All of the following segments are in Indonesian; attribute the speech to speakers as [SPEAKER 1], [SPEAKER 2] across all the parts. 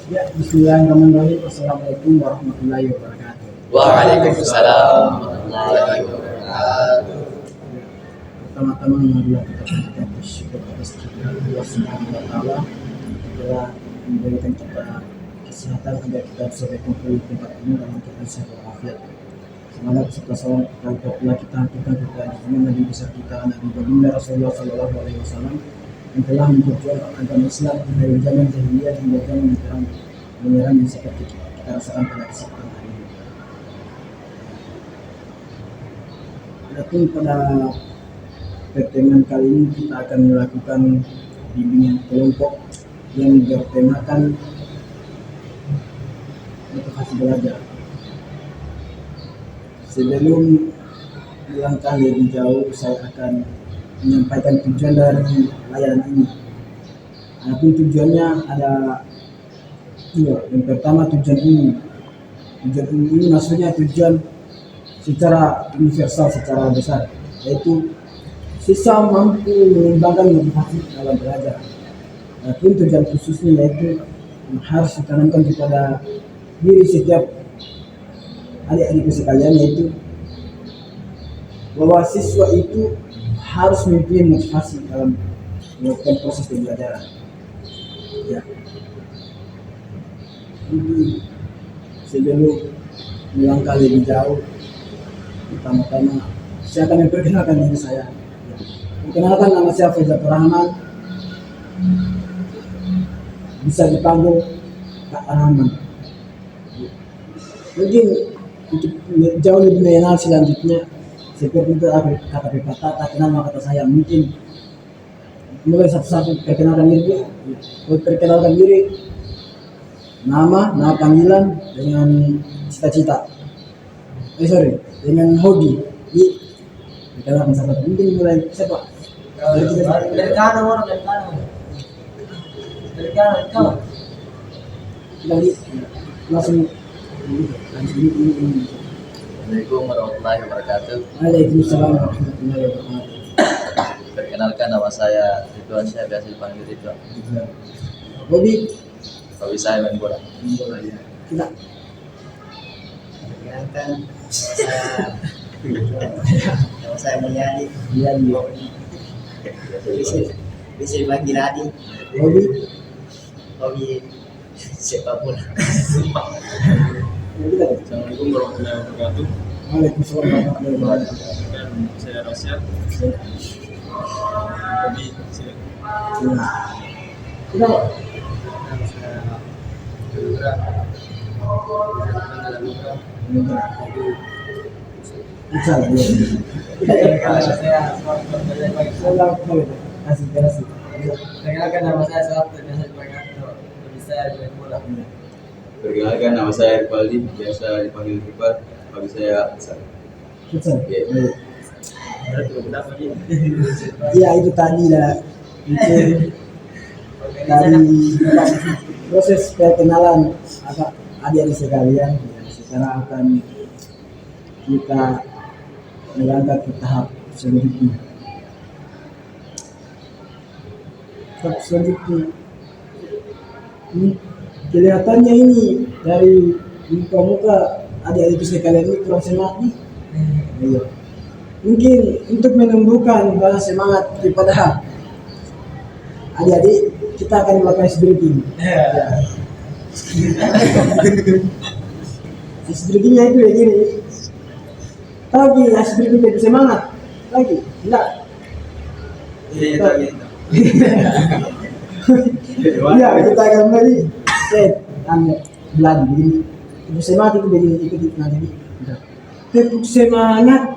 [SPEAKER 1] Ya, bismillahirrahmanirrahim. Assalamualaikum warahmatullahi wabarakatuh.
[SPEAKER 2] Waalaikumsalam warahmatullahi wabarakatuh.
[SPEAKER 1] Pertama-tama marilah kita panjatkan bersyukur atas kehadiran Allah Subhanahu wa taala telah memberikan kita kesehatan agar kita bisa berkumpul di tempat ini dalam keadaan sehat walafiat. Semoga serta salam telah kita haturkan kepada junjungan Nabi besar kita Nabi Baginda Rasulullah Shallallahu Alaihi Wasallam yang telah memperjuangkan agama Islam dari zaman jahiliyah hingga zaman modern yang seperti kita rasakan pada kesempatan hari ini. Adapun pada pertemuan kali ini kita akan melakukan bimbingan kelompok yang bertemakan motivasi belajar. Sebelum melangkah lebih jauh, saya akan menyampaikan tujuan dari layanan ini. Adapun tujuannya ada dua. Yang pertama tujuan ini maksudnya tujuan secara universal, secara besar, yaitu siswa mampu mengembangkan motivasi dalam belajar. Adapun tujuan khususnya yaitu harus ditanamkan kepada diri setiap adik-adikku sekalian, yaitu bahwa siswa itu harus mempunyai motivasi dalam melakukan proses pembelajaran. Ya. Jadi sebelum melangkah lebih jauh, pertama-tama saya akan memperkenalkan diri saya. Perkenalkan, nama saya Faizal Rahman, bisa dipanggil Kak Rahman. Mungkin untuk jauh lebih mengenal selanjutnya, seperti itu kata pepatah, tak kenal maka kata sayang. Mungkin mulai satu-satu perkenalkan diri, nama panggilan dengan cita-cita, dengan hobi. Perkenalkan satu, mungkin mulai siapa?
[SPEAKER 2] Dari kanan orang, dari kanan kau.
[SPEAKER 1] Kita langsung.
[SPEAKER 2] Assalamualaikum warahmatullahi wabarakatuh.
[SPEAKER 1] Waalaikumsalam warahmatullahi wabarakatuh.
[SPEAKER 2] Perkenalkan, nama saya Ridwan, saya biasa dipanggil Ridwan.
[SPEAKER 1] Hobi
[SPEAKER 2] Saya main bola.
[SPEAKER 1] ya. Kita
[SPEAKER 3] Perkenalkan, nama saya Mulyadi,
[SPEAKER 1] dia
[SPEAKER 3] bisa dipanggil Adi,
[SPEAKER 1] hobi
[SPEAKER 3] sepak bola.
[SPEAKER 1] kita.
[SPEAKER 4] Assalamualaikum warahmatullahi wabarakatuh.
[SPEAKER 1] Waalaikumsalam warahmatullahi wabarakatuh.
[SPEAKER 4] Dan saya Rasyad. Hobi silat.
[SPEAKER 1] Ya. Kita Insya Allah. Kasih.
[SPEAKER 3] Perkenalkan, nama saya Sabtu, biasa dipanggil Hobi saya main bola.
[SPEAKER 5] Perkenalkan, nama saya Irfaldi, biasa dipanggil Rifat. Hobi saya besar.
[SPEAKER 1] Futsal.
[SPEAKER 5] Oke.
[SPEAKER 1] Iya, itu tadi lah. Itu dari proses perkenalan adik-adik sekalian. Sekarang akan kita melangkah ke tahap selanjutnya. Kelihatannya ini dari muka adik-adik sekalian ini kurang semangat nih. Iya. Mungkin untuk menumbuhkan rasa semangat kepada adik-adik, kita akan melakukan ice breaking. Ya. Ice breakingnya itu begini. Lagi ice breaking lebih semangat. Lagi, enggak. Iya, kita akan beri set bulan begini. Tepuk semangat itu begini, ikut nanti. Tepuk semangat,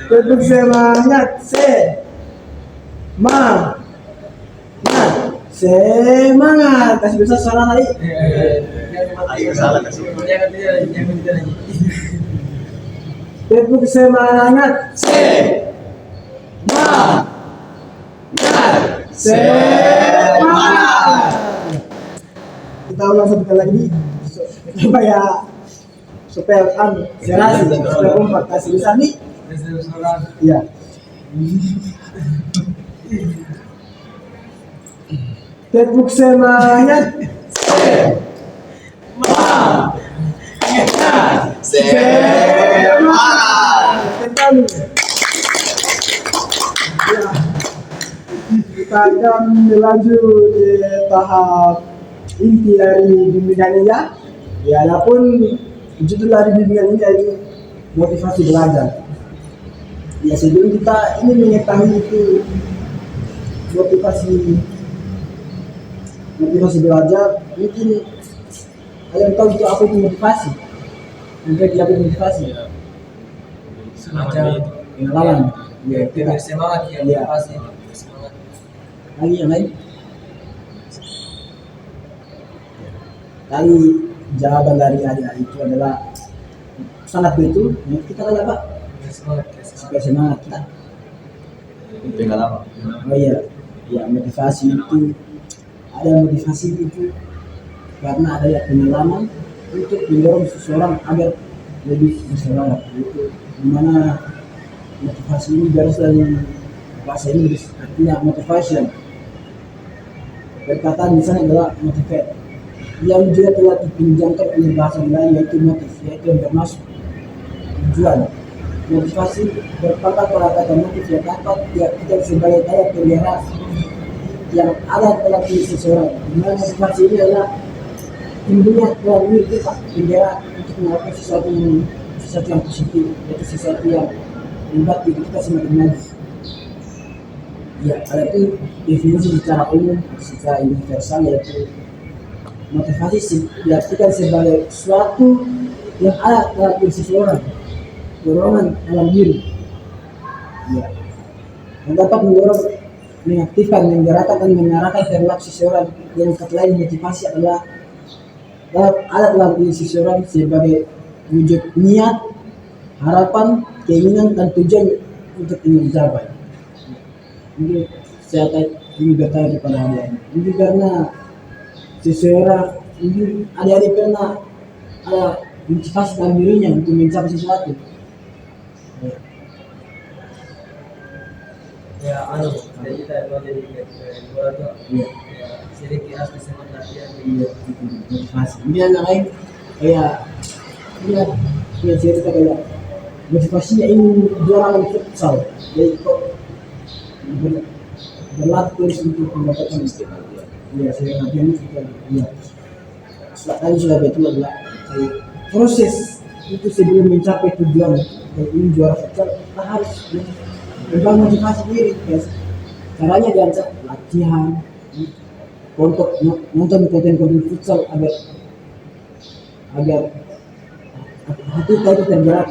[SPEAKER 1] tepuk semangat, semangat. Kasih besar suara tadi.
[SPEAKER 2] Ayo salah kasih.
[SPEAKER 1] Tepuk semangat, semangat. Kita ulang satu kali lagi supaya serasi, supaya kompak. Kasih besar nih. Iya. Tepuk semangat. Kembali. Ya, kita akan lanjut di tahap inti dari bimbingan ini ya. Ya, adapun judul dari bimbingan ini yaitu motivasi belajar. Ya, sebelum kita ini mengetahui itu motivasi belajar, mungkin kalian tahu itu apa itu motivasi? Mungkin apa itu motivasi?
[SPEAKER 4] Ya.
[SPEAKER 3] Semacam
[SPEAKER 1] Pengalaman. Ya,
[SPEAKER 3] biar semangat ya,
[SPEAKER 1] Iya.
[SPEAKER 3] motivasi. Semangat.
[SPEAKER 1] Lagi yang lain? Kali jawaban dari adik itu adalah sangat betul. Yang kita tanya Pak,
[SPEAKER 3] Biar semangat, biar semangat.
[SPEAKER 1] supaya semangat kita.
[SPEAKER 2] Pengalaman.
[SPEAKER 1] Oh iya, ya motivasi itu ada motivasi itu karena ada ya pengalaman untuk mendorong seseorang agar lebih bersemangat. Itu dimana motivasi ini berasal dari bahasa Inggris artinya motivation. Perkataan di sana adalah motivate yang juga telah dipinjamkan oleh bahasa lain yaitu motif, yaitu yang bermaksud tujuan. Motivasi berpangkat pada kata motif yang dapat diartikan sebagai daya penggerak yang ada dalam diri seseorang. Dimana motivasi ini adalah timbulnya dalam diri kita penggerak untuk melakukan sesuatu yang positif, yaitu sesuatu yang membuat diri kita semakin maju. Ya, ada itu definisi secara umum, secara universal yaitu motivasi diartikan sebagai sesuatu yang ada dalam diri seseorang, dorongan dalam diri, ya, yang dapat mendorong, mengaktifkan, menggerakkan dan mengarahkan perilaku seseorang. Yang kata lain motivasi adalah ada dalam diri seseorang sebagai wujud niat, harapan, keinginan dan tujuan untuk ingin dicapai. Ini saya ingin bertanya kepada adik-adik. Ini karena seseorang ini adik-adik pernah ada motivasi dalam dirinya untuk mencapai sesuatu.
[SPEAKER 3] Ya, jadi kita mau jadi bola tuh.
[SPEAKER 1] Iya.
[SPEAKER 3] Ya, sedikit harus semangat latihan.
[SPEAKER 1] Iya, itu motivasi. Ini anak lain kayak dia cerita kayak motivasinya ingin juara futsal. Jadi kok berlatih terus untuk mendapatkan istimewa. Iya, saya latihan itu juga. Iya. Tadi sudah betul adalah kayak proses itu sebelum mencapai tujuan kayak ini juara futsal, kita harus membangun motivasi diri. Guys. Caranya diajak latihan, nonton konten-konten futsal agar hati kita itu tergerak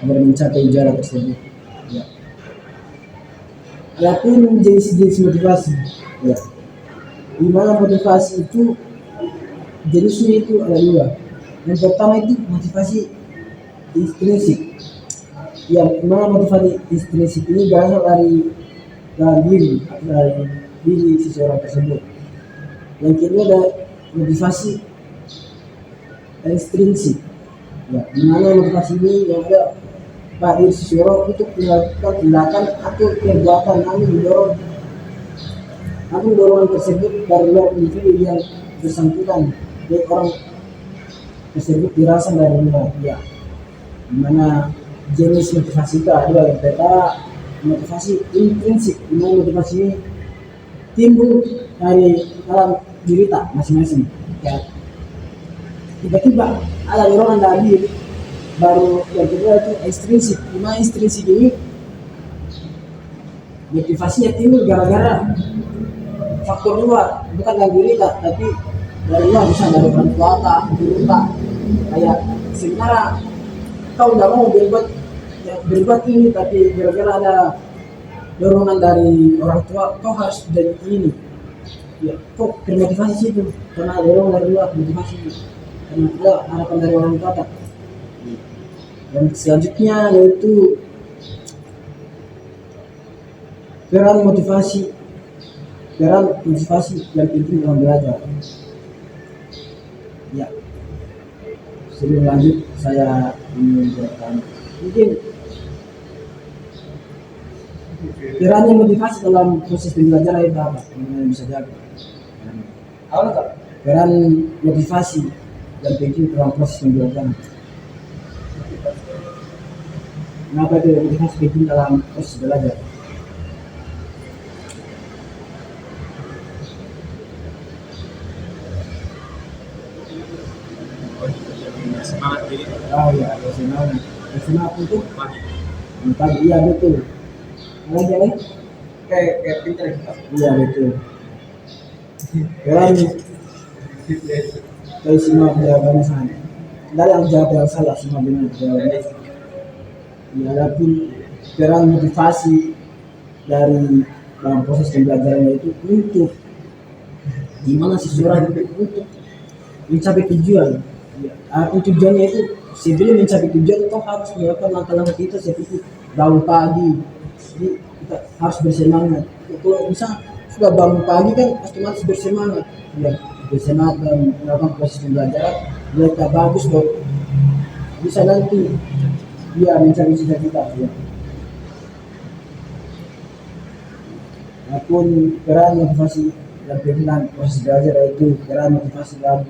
[SPEAKER 1] agar mencapai juara tersebut. Ya. Adapun jenis-jenis motivasi, ya, di mana motivasi itu jenisnya itu ada dua. Yang pertama itu motivasi intrinsik. Yang mana motivasi intrinsik ini berasal dari diri seseorang tersebut. Yang kedua ada motivasi ekstrinsik, ya, di mana motivasi ini yang ada pada diri seseorang untuk melakukan tindakan atau perbuatan namun dorongan tersebut dari luar individu yang bersangkutan, jadi orang tersebut dirasa dari luar. Ya, di mana jenis motivasi itu ada. Yang pertama motivasi intrinsik, di mana motivasi ini timbul dari dalam diri kita masing-masing. Ya, tiba-tiba ada dorongan dalam diri. Baru yang kedua itu ekstrinsik, di mana ekstrinsik ini motivasinya timbul gara-gara faktor luar, bukan dari diri kita, tapi dari luar, bisa dari orang tua kita, guru kita. Kayak sebenarnya kau tidak mau berbuat ini, tapi gara-gara ada dorongan dari orang tua, kau harus jadi ini. Ya, kok termotivasi situ karena ada dorongan dari luar, motivasi karena ada harapan dari orang tua. Dan selanjutnya yaitu peran motivasi yang penting dalam belajar. Ya, sebelum lanjut saya ingin bertanya, mungkin Perannya motivasi dalam proses pembelajaran itu apa? Yang bisa jawab.
[SPEAKER 3] Apa tuh?
[SPEAKER 1] Peran motivasi dan penting dalam proses pembelajaran. Kenapa itu motivasi penting dalam proses belajar?
[SPEAKER 4] Semangat diri
[SPEAKER 1] Oh ya, personal. Personal untuk
[SPEAKER 4] pagi.
[SPEAKER 1] pagi. Iya betul. Lagi lagi?
[SPEAKER 3] Kayak pinter gitu.
[SPEAKER 1] Iya betul. Peran dari semua jawabannya sama. Dari yang jawab yang salah semua benar jawabannya. Ya, adapun peran motivasi dari dalam proses pembelajaran itu untuk gimana seseorang itu untuk mencapai tujuan. Ya, apa tujuannya itu sebelum mencapai tujuan kita harus melakukan langkah-langkah kita seperti bangun pagi. Jadi kita harus bersemangat. Kalau bisa sudah bangun pagi kan otomatis bersemangat. Ya, bersemangat dan melakukan proses pembelajaran. Biar kita bagus baru bisa nanti dia mencari cita-cita. Ya. Apun peran motivasi dan pimpinan proses belajar itu peran motivasi dalam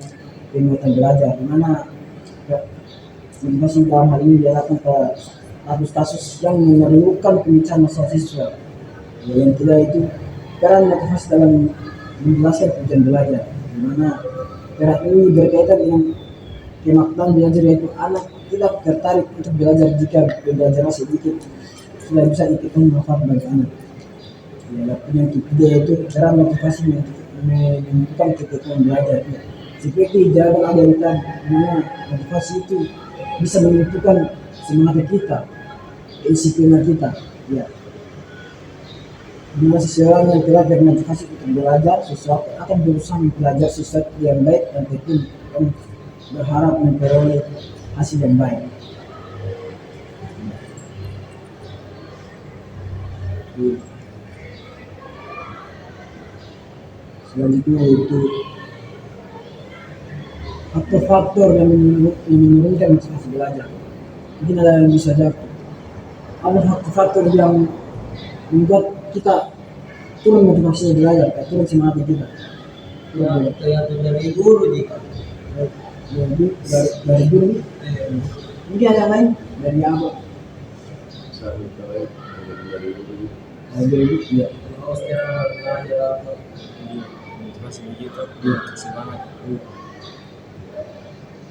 [SPEAKER 1] penguatan belajar, di mana motivasi dalam hal ini diarahkan ke kasus-kasus yang memerlukan pemecahan masalah siswa. Ya, yang tidak itu peran motivasi dalam menjelaskan tujuan belajar, di mana peran ini berkaitan dengan kemakmuran belajar, yaitu anak tidak tertarik untuk belajar jika pembelajaran sedikit sudah bisa diketahui manfaat bagi anak. Ya, dan yang ketiga yaitu cara motivasi menentukan ketentuan belajar. Ya. Seperti jawaban ada yang tadi, dimana motivasi itu bisa menentukan semangat kita, kedisiplinan kita. Ya. Bila seseorang yang telah termotivasi untuk belajar sesuatu akan berusaha mempelajari sesuatu yang baik dan tekun dan berharap memperoleh hasil yang baik. Ya. Selanjutnya itu faktor-faktor yang menurunkan motivasi belajar. Mungkin ada yang bisa jawab. Ada faktor-faktor yang membuat kita turun motivasi belajar, turun semangat kita.
[SPEAKER 3] Yang dari guru jika.
[SPEAKER 1] Dari guru. Mungkin ada yang lain dari apa? Dari guru. Iya.
[SPEAKER 3] Kalau setiap belajar atau
[SPEAKER 4] Motivasi begitu, semangat.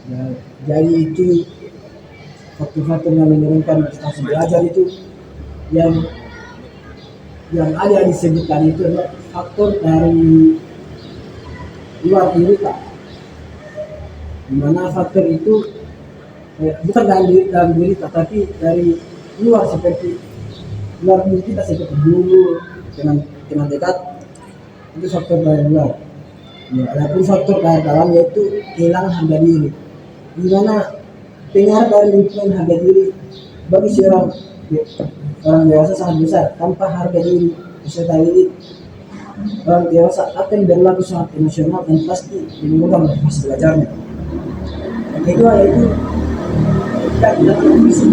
[SPEAKER 1] Ya, jadi itu faktor-faktor yang menurunkan motivasi belajar itu yang ada disebutkan itu adalah faktor dari luar diri kita. Dimana faktor itu bukan dalam diri kita, tapi dari luar, seperti luar diri kita, seperti guru, teman dekat, itu faktor dari luar. Ya, adapun faktor dari dalam yaitu kehilangan harga diri. Dimana pengaruh dari lingkungan harga diri bagi seorang orang dewasa sangat besar. Tanpa harga diri beserta diri, orang dewasa akan berlaku sangat emosional dan pasti menurunkan motivasi belajarnya. Yang kedua yaitu tidak dilakukan fisik.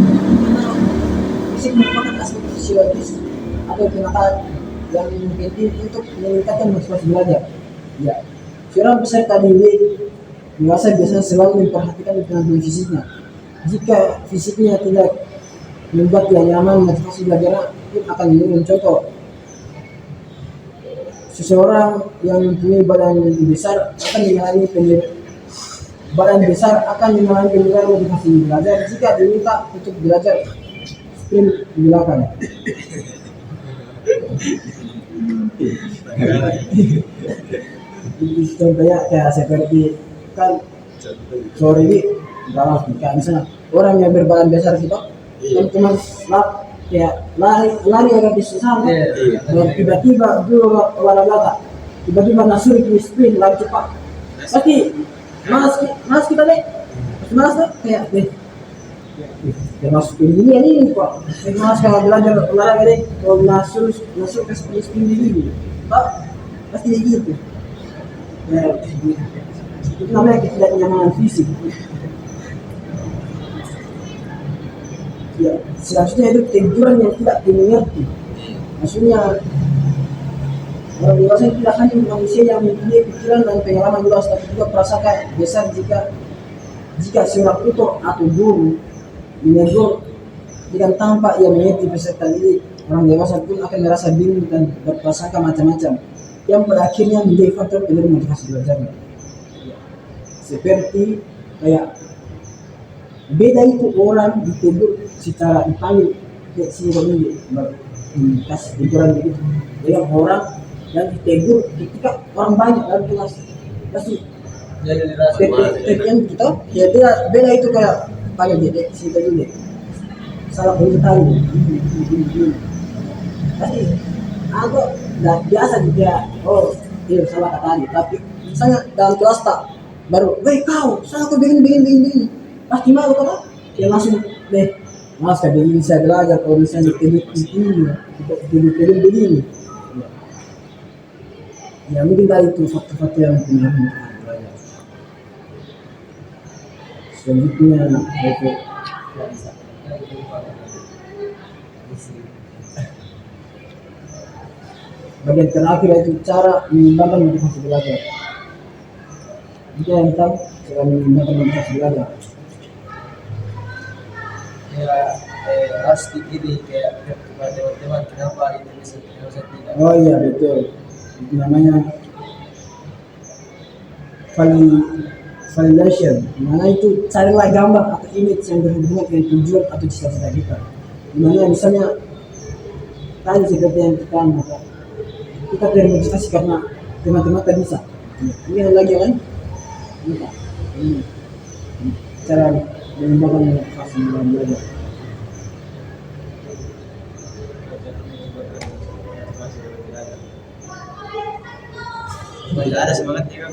[SPEAKER 1] Fisik merupakan aspek fisiologis atau kenyataan yang penting untuk meningkatkan motivasi belajar. Ya, seorang peserta didik dewasa biasanya selalu memperhatikan penampilan fisiknya. Jika fisiknya tidak membuat dia nyaman, motivasi belajar pun akan menurun. Contoh, seseorang yang mempunyai badan besar akan mengalami penurunan motivasi belajar jika diminta untuk belajar sprint di belakang. Contohnya kayak seperti kan sore ini dalam kayak misalnya orang yang berbadan besar gitu kan cuma kayak lari agak susah dan tiba-tiba dulu olahraga tiba-tiba nasur di sprint lari cepat pasti malas kita deh malas tuh kayak masuk ini kok malas kalau belajar olahraga deh kalau nasur ke sprint ini pasti gitu ya, itu namanya ketidaknyamanan fisik. Ya, selanjutnya itu teguran yang tidak dimengerti. Maksudnya orang dewasa itu tidak hanya manusia yang mempunyai pikiran dan pengalaman luas, tapi juga prasangka besar jika seorang tutor atau guru menegur dengan tanpa ia mengerti peserta didik, orang dewasa pun akan merasa bingung dan berprasangka macam-macam yang pada akhirnya menjadi faktor penurunan motivasi belajarnya. Seperti kayak beda itu orang ditegur secara dipanggil ke sini kasih teguran begitu dengan orang yang ditegur ketika orang banyak dalam kelas pasti
[SPEAKER 3] Jadi dirasa
[SPEAKER 1] yang kita ya dia beda itu kayak panggil dia sini tadi deh salah pun tahu pasti agak biasa juga dia salah kata tadi tapi misalnya dalam kelas tak baru kau salah kau begini pasti malu kan dia langsung mas kayak begini saya belajar kalau misalnya ini begini ya mungkin tadi itu faktor-faktor yang punya belajar selanjutnya itu bagian terakhir itu cara mengembangkan motivasi belajar. Jika yang tahu cara mengembangkan motivasi belajar
[SPEAKER 3] harus dikiri kayak kepada teman-teman kenapa itu bisa tidak.
[SPEAKER 1] oh iya betul itu namanya validation dimana itu carilah gambar atau image yang berhubungan dengan tujuan atau cita-cita kita dimana misalnya tadi seperti yang kita termotivasi karena teman-teman tak bisa ini ada lagi kan ini cara mengembangkan motivasi dalam belajar.
[SPEAKER 3] Tidak ada semangatnya kan?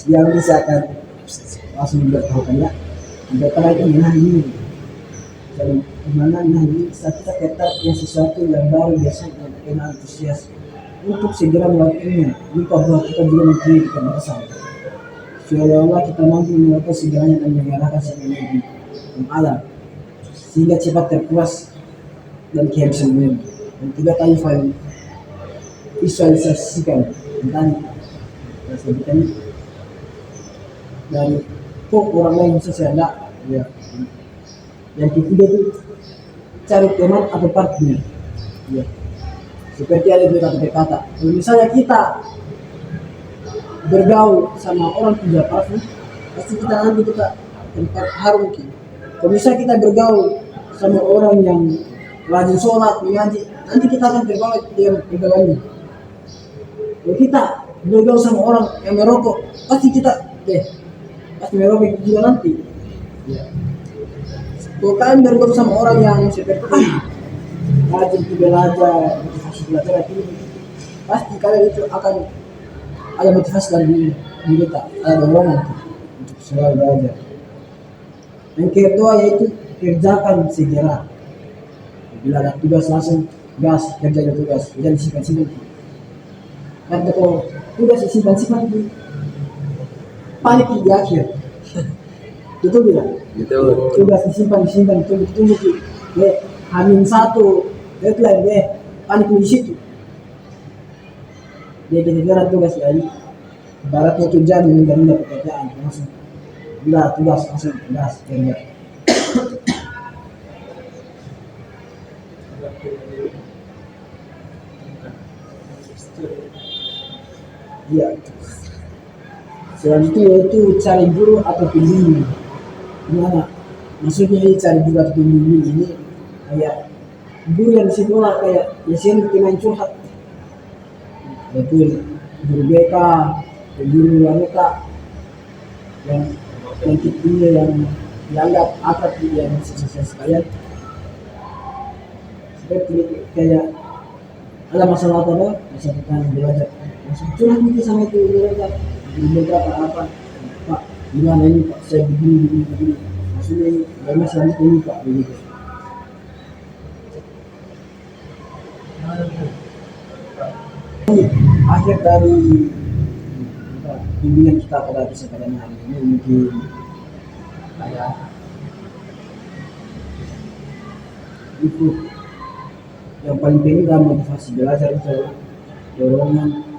[SPEAKER 1] Yang bisa akan langsung memberitahukannya pertama itu menahan diri dan dimana menahan diri saat kita kata yang sesuatu yang baru biasanya dan kena antusias untuk segera melakukannya lupa bahwa kita juga mempunyai keterbatasan seolah-olah kita mampu melakukan segalanya dan mengalahkan segalanya yang ada sehingga cepat terpuas dan kehabisan energi dan tiga kali visualisasikan tentang sebutkan dari kok orang lain bisa saya enggak ya yang ketiga itu cari teman atau partner ya seperti ada dua kata kalau misalnya kita bergaul sama orang tidak parfum pasti kita nanti kita tempat harum mungkin kalau misalnya kita bergaul sama orang yang rajin sholat mengaji nanti kita akan terbawa dengan pergaulannya kalau kita bergaul sama orang yang merokok pasti kita pasti merokok juga nanti ya. Kalau kalian bergaul sama orang yang seperti rajin belajar motivasi belajar itu pasti kalian itu akan ada motivasi dari diri kita ada dorongan untuk selalu belajar. Yang kedua yaitu kerjakan segera bila ada tugas langsung gas kerjakan tugas jangan simpan-simpan karena kalau tugas disimpan-simpan itu panik di akhir betul tidak?
[SPEAKER 2] Betul.
[SPEAKER 1] Tugas disimpan tunggu Hamin satu deadline panik di situ dia kedengaran tugas lagi baratnya tujuan menunda pekerjaan langsung bila tugas langsung gas kerja iya selanjutnya yaitu cari guru atau pembimbing gimana maksudnya ini cari guru atau pembimbing ini kayak guru yang di sekolah kayak ya sih main curhat yaitu guru BK guru wanita yang kita yang dianggap akrab yang sukses sekalian seperti kayak ada masalah apa masalah tentang belajar langsung curhat nih sama itu mereka apa Pak gimana ini Pak saya begini maksudnya ini bagaimana selanjutnya ini Pak begitu akhir dari bimbingan kita pada kesempatan hari ini mungkin kayak itu yang paling penting dalam motivasi belajar itu dorongan